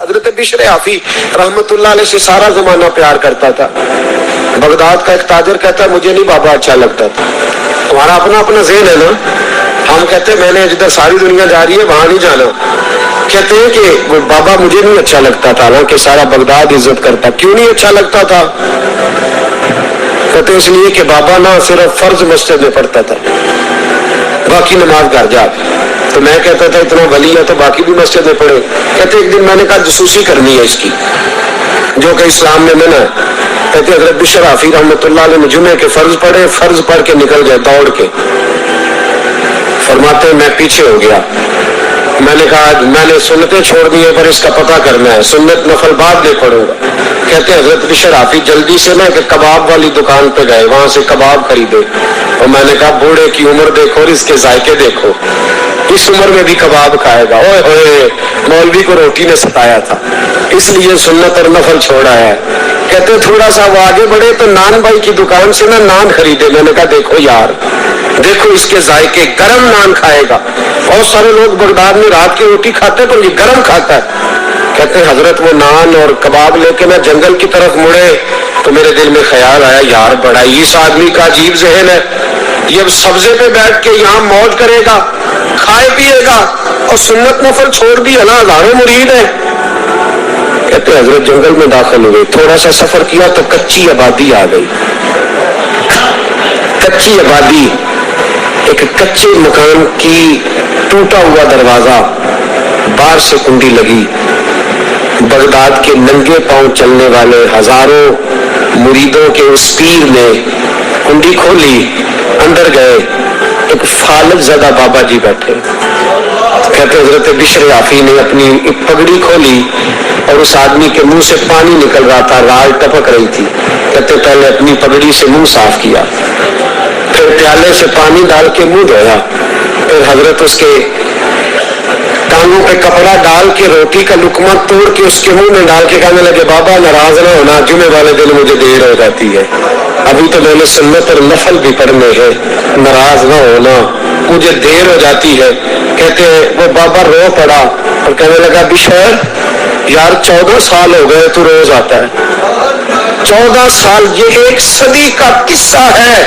حضرت بشر حافی رحمت اللہ علیہ سے سارا زمانہ پیار کرتا تھا. بغداد کا ایک تاجر کہتا ہے مجھے نہیں بابا اچھا لگتا تھا. ہمارا اپنا اپنا ذہن ہے نا, ہم کہتے ہیں میں نے جدھر ساری دنیا جا رہی ہے وہاں نہیں جانا. کہتے ہیں کہ بابا مجھے نہیں اچھا لگتا تھا نا کہ سارا بغداد عزت کرتا. کیوں نہیں اچھا لگتا تھا؟ کہتے اس لیے کہ بابا نہ صرف فرض مسجد میں پڑھتا تھا, باقی نماز گھر جا. تو میں کہتا تھا اتنا ولی ہے تو باقی بھی مسجد میں پڑھے. کہتے ایک دن میں نے کہا جاسوسی کرنی ہے اس کی جو کہ اسلام میں منع ہے. کہتے حضرت بشر حافی رحمۃ اللہ علیہ جمعے کے فرض پڑھے, فرض پڑھ کے نکل گئے دوڑ کے. فرماتے میں پیچھے ہو گیا. میں نے کہا میں نے سنتیں چھوڑ دی ہیں پر اس کا پتہ کرنا ہے, سنت نفل بعد میں پڑھوں گا. کہتے حضرت بشر حافی جلدی سے نا کہ کباب والی دکان پہ گئے, وہاں سے کباب خریدے. اور میں نے کہا بوڑھے کی عمر دیکھو اور اس کے ذائقے دیکھو, اس عمر میں بھی کباب کھائے گا. اوئے ہوئے مولوی کو روٹی نے ستایا تھا اس لیے سنت اور نفل چھوڑا ہے. کہتے تھوڑا سا وہ آگے بڑھے تو نان بھائی کی دکان سے نا نان خریدے. میں نے کہا دیکھو یار دیکھو اس کے ذائقے, گرم نان کھائے گا. بہت سارے لوگ بغداد میں رات کی روٹی کھاتے پر یہ گرم کھاتا ہے. کہتے حضرت وہ نان اور کباب لے کے نا جنگل کی طرف مڑے تو میرے دل میں خیال آیا یار بڑا اس آدمی کا عجیب ذہن ہے, یہ سبزے پہ بیٹھ کے یہاں موج کرے گا, کھائے پیے گا اور سنت نفل چھوڑ دی ہے نا, ہزاروں مرید ہیں. کہتے حضرت جنگل میں داخل ہوئے, تھوڑا سا سفر کیا تو کچی آبادی آ گئی. کچی آبادی, ایک کچے مکان کی ٹوٹا ہوا دروازہ, باہر سے کنڈی لگی. بغداد کے ننگے پاؤں چلنے والے ہزاروں مریدوں کے اس پیر نے کنڈی کھولی, اندر گئے. ایک فالج زدہ بابا جی بیٹھے. کہتے حضرت بشر حافی نے اپنی پگڑی کھولی اور اس آدمی کے منہ سے پانی نکل رہا تھا, رال ٹپک رہی تھی. کہتے پہلے اپنی پگڑی سے منہ صاف کیا, پھر پیالے سے پانی ڈال کے منہ دھویا. پھر حضرت اس کے ٹانگوں پہ کپڑا ڈال کے روٹی کا لقمہ توڑ کے اس کے منہ میں ڈال کے کہنے لگے بابا ناراض نہ ہونا, جمعے والے دن مجھے دیر ہو جاتی ہے, ابھی تو میں نے سنت اور نفل بھی پڑھنے ہیں, ناراض نہ ہونا مجھے دیر ہو جاتی ہے. کہتے ہیں وہ بابا رو پڑا اور کہنے لگا بشر یار 14 سال ہو گئے تو روز آتا ہے. 14 سال یہ 1 صدی کا قصہ ہے,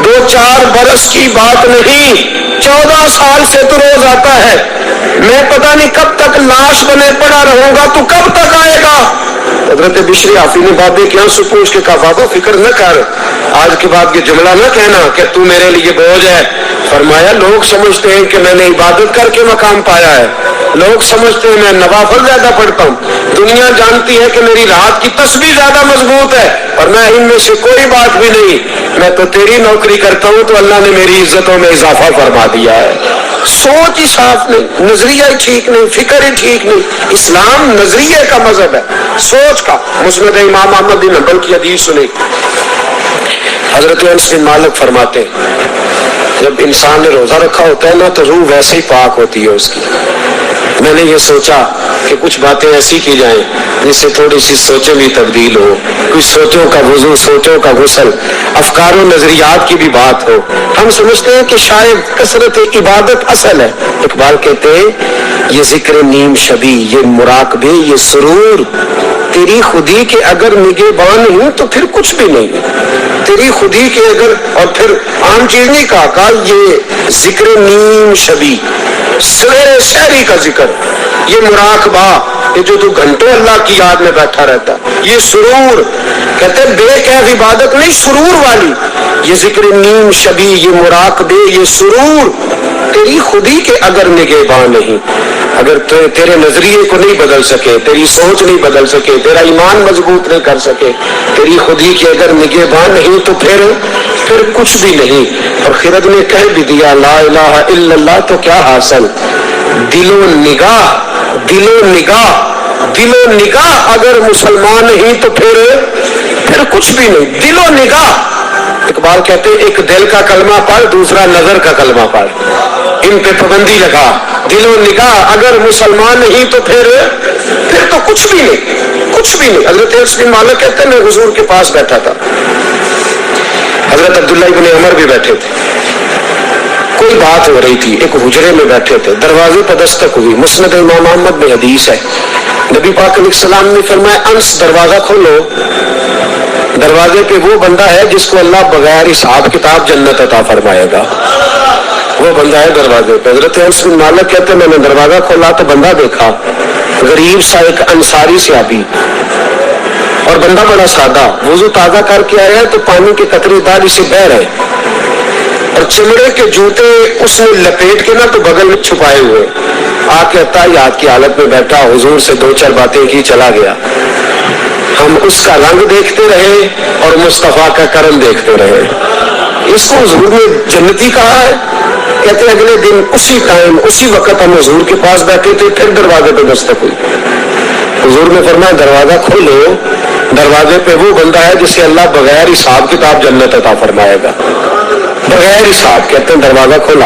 2-4 برس کی بات نہیں. 14 سال سے تو روز آتا ہے. میں پتہ نہیں کب تک لاش بنے پڑا رہوں گا, تو کب تک آئے گا؟ حضرت بشر حافی نے بابے کی آنسو پوچھ کے کہا بابا فکر نہ کر, آج کے بعد یہ جملہ نہ کہنا کہ تو میرے لیے بوجھ ہے. فرمایا لوگ سمجھتے ہیں کہ میں نے عبادت کر کے مقام پایا ہے, لوگ سمجھتے ہیں میں نوافل زیادہ پڑھتا ہوں, دنیا جانتی ہے کہ میری رات کی تسبیح زیادہ مضبوط ہے, اور میں ان میں سے کوئی بات بھی نہیں. میں تو تیری نوکری کرتا ہوں تو اللہ نے میری عزتوں میں اضافہ فرما دیا ہے. سوچ ہی صاف نہیں, نظریہ ہی ٹھیک نہیں, فکر ہی ٹھیک نہیں. اسلام نظریے کا مذہب ہے, سوچ کا. مسند امام احمد بن حنبل کی حدیث سنی. حضرت انس بن مالک فرماتے جب انسان نے روزہ رکھا ہوتا ہے نا تو روح ویسے ہی پاک ہوتی ہے اس کی. میں نے یہ سوچا کہ کچھ باتیں ایسی کی جائیں جس سے تھوڑی سی سوچیں بھی تبدیل ہو, کچھ سوچوں کا وضو, سوچوں کا غسل, افکار و نظریات کی بھی بات ہو. ہم سمجھتے ہیں کہ شاید کثرت عبادت اصل ہے. اقبال کہتے ہیں یہ ذکر نیم شبی, یہ مراقبے, یہ سرور تیری خودی کے اگر نگہبان ہوں تو پھر کچھ بھی نہیں. تیری خودی کے اگر, اور پھر عام چیز نہیں کہا یہ ذکر نیم شبی, سویرے شہری کا ذکر, یہ مراقبہ, یہ جو تو گھنٹوں اللہ کی یاد میں بیٹھا رہتا, یہ سرور. کہتے بے کیف عبادت نہیں, سرور والی. یہ ذکر نیم شبی, یہ مراقبے, یہ سرور تیری خودی کے اگر نگہبان نہیں. اگر تیرے نظریے کو نہیں بدل سکے, تیری سوچ نہیں بدل سکے, تیرا ایمان مضبوط نہیں کر سکے, تیری خودی کے اگر نگہبان نہیں تو پھر کچھ بھی نہیں. اور خرد نے کہہ بھی دیا لا الہ الا اللہ تو کیا حاصل. دل و نگاہ, دل و نگاہ, دل و نگاہ اگر مسلمان نہیں تو پھر کچھ بھی نہیں. دل و نگاہ. اقبال کہتے ایک دل کا کلمہ پڑھ, دوسرا نظر کا کلمہ پڑھ, ان پہ پابندی لگا. دل و نگاہ اگر مسلمان نہیں تو پھر تو کچھ بھی نہیں, کچھ بھی نہیں. حضرت انس بن مالک کہتے ہیں میں حضور کے پاس بیٹھا تھا, حضرت عبداللہ ابن عمر بھی بیٹھے تھے, کوئی بات ہو رہی تھی. ایک حجرے میں بیٹھے تھے, دروازے پر دستک ہوئی. مسند امام احمد میں حدیث ہے, نبی پاک علیہ السلام نے فرمایا انس دروازہ کھولو، دروازے پہ وہ بندہ ہے جس کو اللہ بغیر حساب کتاب جنت عطا فرمائے گا، وہ بندہ ہے دروازے پہ۔ حضرت انس بن مالک کہتے ہیں میں نے دروازہ کھولا تو بندہ دیکھا، غریب سا ایک انصاری صحابی، اور بندہ بڑا سادہ، وضو تازہ کر کے آیا ہے تو پانی کے قطرے داڑھی سے بہ رہے، اور چمڑے کے جوتے اس نے لپیٹ کے نا تو بغل میں چھپائے ہوئے، آ کے اتحیات کی حالت میں بیٹھا، حضور سے دو چار باتیں کی، چلا گیا۔ ہم اس کا رنگ دیکھتے رہے اور مصطفیٰ کا کرم دیکھتے رہے۔ اس کو حضور نے جنتی کہا ہے۔ کہتے ہیں اگلے دن اسی ٹائم اسی وقت ہم حضور کے پاس بیٹھے تھے، پھر دروازے پہ دستک ہوئی، حضور نے فرمایا دروازہ کھولو، دروازے پہ وہ بندہ ہے جسے اللہ بغیر حساب کتاب جنت عطا فرمائے گا، بغیر حساب۔ کہتے ہیں دروازہ کھولا،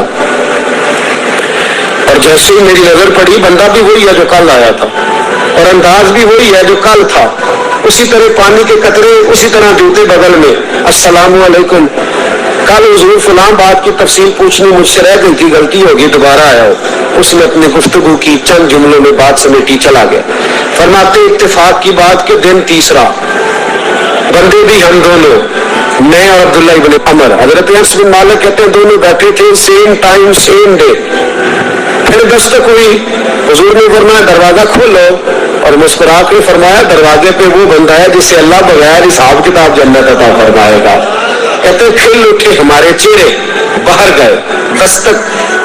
اور جیسے ہی میری نظر پڑی، بندہ بھی وہی ہے جو کل آیا تھا، اور انداز بھی وہی ہے جو کل تھا، اسی طرح پانی کے قطرے، اسی طرح جوتے بغل میں، السلام علیکم، کل حضور فلاں بات کی تفصیل پوچھنی مجھ سے رہ گئی تھی، غلطی ہوگی، دوبارہ آیا ہو۔ اس نے اپنی گفتگو کی، چند جملوں میں بات سمیٹی، چلا گیا۔ فرماتے اتفاق کی بات کہ دن تیسرا، بندے بھی ہم دونوں، میں اور عبداللہ ابن عمر، حضرت انس بن مالک کہتے ہیں دونوں بیٹھے تھے، سیم ٹائم سیم ڈے۔ پھر دستک ہوئی، حضور نے فرمایا دروازہ کھولو، اور مسکرا کے فرمایا دروازے پہ وہ بندہ ہے جسے اللہ بغیر حساب کتاب جنت عطا فرمائے گا۔ کہتے کھل اٹھے ہمارے چہرے، باہر گئے، دستک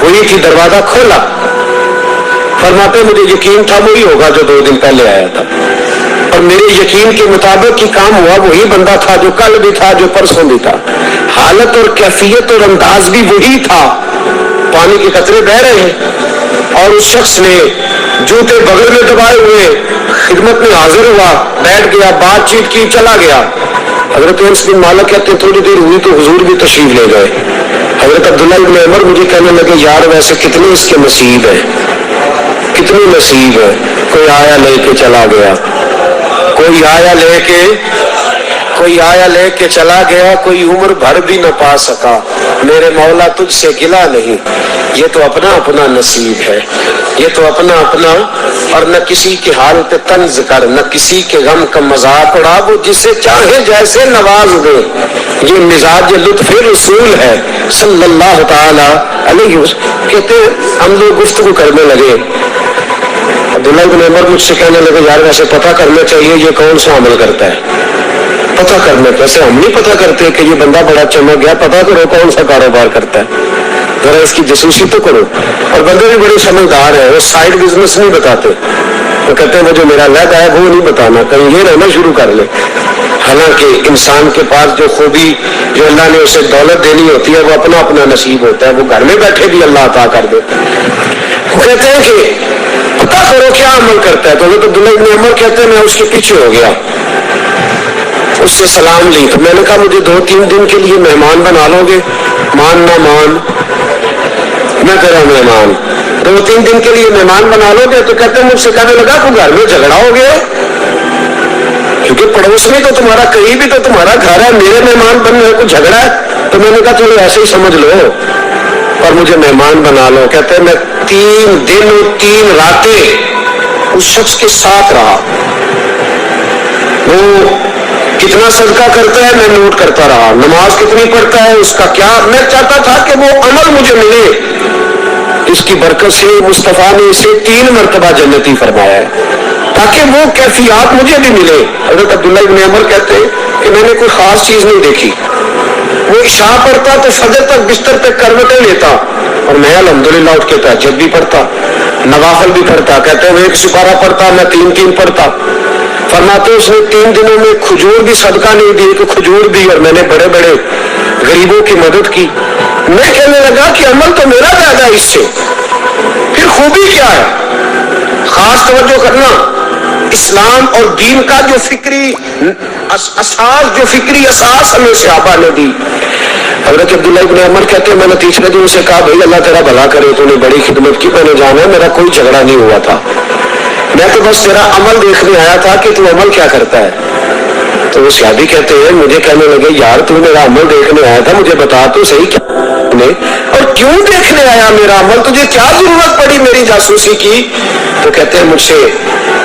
ہوئی تھی، دروازہ کھولا۔ فرماتے مجھے یقین تھا وہی ہوگا جو 2 دن پہلے آیا تھا، اور میرے یقین کے مطابق ہی کام ہوا، وہی بندہ تھا جو کل بھی تھا، جو پرسوں بھی تھا، حالت اور کیفیت اور انداز بھی وہی تھا، پانی کے قطرے بہ رہے ہیں، اور اس شخص نے جوتے بغل میں دبائے ہوئے خدمت میں حاضر ہوا، بیٹھ گیا، بات چیت کی، چلا گیا۔ حضرت انس بن مالک کہتے ہیں تھوڑی دیر ہوئی تو حضور بھی تشریف لے گئے۔ حضرت عبداللہ ابن عمر مجھے کہنے لگے یار ویسے کتنے اس کے نصیب ہے، کتنے نصیب ہے، کوئی آیا لے کے چلا گیا، کوئی آیا لے کے چلا گیا، کوئی عمر بھر بھی نہ پا سکا، میرے مولا تجھ سے گلا نہیں، یہ تو اپنا اپنا نصیب ہے، یہ تو اپنا اپنا، اور نہ کسی کے حال پہ طنز کر، نہ کسی کے غم کا مذاق اڑا، وہ جسے چاہے جیسے نواز دے، یہ مزاج لطف رسول ہے صلی اللہ تعالی علیہ وسلم۔ کہتے ہم لوگ گفتگو کرنے لگے، عبداللہ بن عمر مجھ سے کہنے لگے یار ویسے پتہ کرنا چاہیے یہ کون سا عمل کرتا ہے، پتہ کرنا، کیسے ہم نہیں پتہ کرتے کہ یہ بندہ بڑا چمک گیا، پتہ کرو کون سا کاروبار کرتا ہے، ذرا اس کی جاسوسی تو کرو۔ اور بندے بھی بڑے سمجھدار ہیں، وہ سائڈ بزنس نہیں بتاتے، وہ کہتے ہیں وہ جو میرا لگ ہے وہ نہیں بتانا، کہیں یہ رہنا شروع کر لے۔ حالانکہ انسان کے پاس جو خوبی جو اللہ نے اسے دولت دینی ہوتی ہے وہ اپنا اپنا نصیب ہوتا ہے، وہ گھر میں بیٹھے بھی اللہ عطا کر دیتا ہے۔ وہ کہتے ہیں کہ پتہ کرو کیا عمل کرتا ہے، تو حضرت عبداللہ بن عمر کہتے ہیں میں اس کے پیچھے ہو گیا، اس سے سلام لی، تو میں نے کہا مجھے 2-3 دن کے لیے مہمان بنا لو گے، مان نہ مان میں تیرا مہمان، 2-3 دن کے لیے مہمان بنا لو گے؟ تو کہتے ہیں مجھ سے کہنے لگا کہ گھر میں جھگڑا ہو گیا، کیونکہ پڑوس میں تو تمہارا کہیں بھی تو تمہارا گھر ہے، میرے مہمان بننے میں کوئی جھگڑا ہے؟ تو میں نے کہا چلو ایسے ہی سمجھ لو اور مجھے مہمان بنا لو۔ کہتے ہیں میں 3 دن اور 3 راتیں اس شخص کے ساتھ رہا، وہ کتنا صدقہ کرتا ہے میں نوٹ کرتا رہا، نماز کتنی پڑھتا ہے، اس کا کیا، میں چاہتا تھا کہ وہ عمل مجھے ملے، اس کی برکت سے مصطفیٰ نے اسے 3 مرتبہ جنتی فرمایا ہے تاکہ وہ کیفیات مجھے بھی ملے۔ حضرت عبداللہ ابن عمر کہتے کہ میں نے کوئی خاص چیز نہیں دیکھی، وہ عشاء پڑھتا تو فجر تک بستر پہ کروٹیں لیتا، اور میں الحمدللہ اٹھ کے تہجد بھی پڑھتا، نوافل بھی پڑھتا، کہتے ہیں وہ 1 سپارہ پڑھتا، میں 3 پڑھتا۔ فرماتے اس نے 3 دنوں میں کھجور بھی صدقہ نہیں دی، کہ کھجور دی، اور میں نے بڑے بڑے غریبوں کی مدد کی۔ میں کہنے لگا کہ عمل تو میرا زیادہ اس سے، پھر خوبی کیا ہے؟ خاص توجہ کرنا، اسلام اور دین کا جو فکری اساس ہمیں صحابہ نے دی۔ حضرت عبداللہ ابن عمر کہتے ہیں میں نے تیسرے دن سے کہا بھائی اللہ تیرا بھلا کرے، تو نے بڑی خدمت کی، میں نے جانا میرا کوئی جھگڑا نہیں ہوا تھا، میں تو بس تیرا عمل دیکھنے آیا تھا کہ تو عمل کیا کرتا ہے۔ تو وہ صحابی کہتے ہیں مجھے کہنے لگے یار تو میرا عمل دیکھنے آیا تھا، مجھے بتا تو صحیح کیا اور کیوں دیکھنے آیا میرا عمل، تجھے کیا ضرورت پڑی میری جاسوسی کی؟ تو کہتے ہیں مجھ سے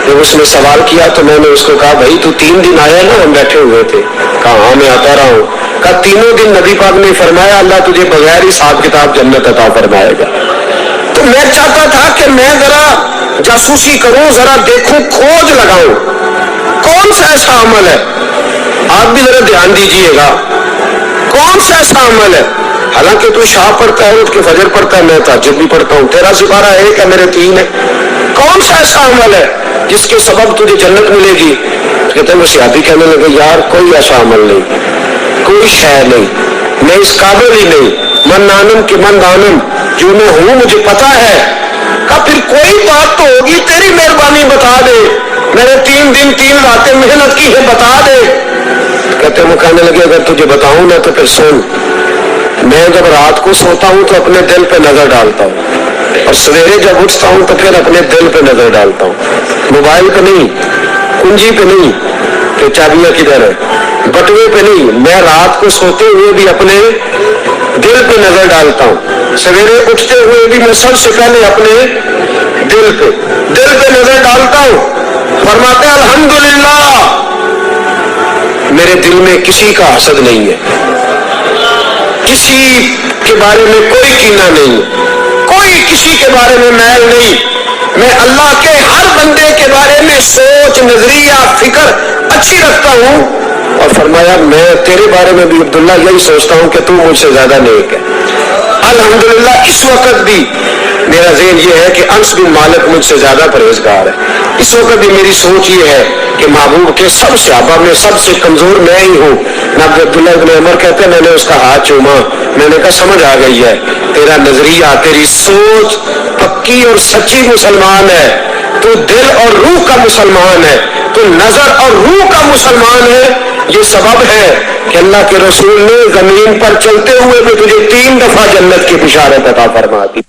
جب اس نے سوال کیا تو میں نے اس کو کہا بھائی تو 3 دن آیا نا ہم بیٹھے ہوئے تھے؟ کہا ہاں میں آتا رہا ہوں. کہا 3 دن نبی پاک نے فرمایا اللہ تجھے بغیر حساب کتاب جنت عطا فرمائے گا. تو میں چاہتا تھا کہ میں ذرا جاسوسی کروں, ذرا دیکھوں, کھوج لگاؤں کون سا ایسا عمل ہے. آپ بھی ذرا دھیان دیجئے گا کون سا ایسا عمل ہے. حالانکہ تو شاہ پڑھتا ہے, اٹھ کے فجر پڑھتا ہے, میں تہجد بھی پڑھتا ہوں, تیرا سپارہ 1 ہے میرے 3 ہے. کون سا ایسا عمل ہے جس کے سبب تجھے جنت ملے گی؟ کہتے ہیں وہ صحابی کہنے لگے یار کوئی ایسا عمل نہیں, کوئی شے نہیں, میں اس قابل ہی نہیں. من نانم کہ من دانم, جو میں ہوں مجھے پتا ہے. کہا پھر کوئی بات تو ہوگی, تیری مہربانی بتا دے, میں نے 3 دن 3 راتیں محنت کی ہے, بتا دے. کہتے ہیں وہ کہنے لگے اگر تجھے بتاؤں نا تو پھر سن. میں جب رات کو سوتا ہوں تو اپنے دل پہ نظر ڈالتا ہوں, اور سویرے جب اٹھتا ہوں تو پھر اپنے دل پہ نظر ڈالتا ہوں. موبائل پہ نہیں, کنجی پہ نہیں کہ چابیاں کدھر ہے, بٹوے پہ نہیں. میں رات کو سوتے ہوئے بھی اپنے دل پہ نظر ڈالتا ہوں, سویرے اٹھتے ہوئے بھی میں سب سے پہلے اپنے دل پہ نظر ڈالتا ہوں. فرماتے ہیں الحمدللہ میرے دل میں کسی کا حسد نہیں ہے, کسی کے بارے میں کوئی کینہ نہیں, کوئی کسی کے بارے میں میل نہیں. میں اللہ کے ہر بندے کے بارے میں سوچ, نظریہ, فکر اچھی رکھتا ہوں. اور فرمایا میں تیرے بارے میں بھی عبداللہ یہی سوچتا ہوں کہ تو مجھ سے زیادہ نیک ہے. الحمدللہ اس وقت بھی میرا ذہن یہ ہے کہ انس بن مالک مجھ سے زیادہ پرہیزگار ہے. اس وقت بھی میری سوچ یہ ہے کہ محبوب کے سب صحابہ میں سب سے کمزور میں ہی ہوں. عبداللہ ابن عمر کہتے ہیں میں نے اس کا ہاتھ چوما, میں نے کہا سمجھ آ گئی ہے, تیرا نظریہ, تیری سوچ پکی اور سچی مسلمان ہے, تو دل اور روح کا مسلمان ہے, تو نظر اور روح کا مسلمان ہے. یہ سبب ہے کہ اللہ کے رسول نے زمین پر چلتے ہوئے بھی تجھے 3 دفعہ جنت کی بشارت عطا فرما دی.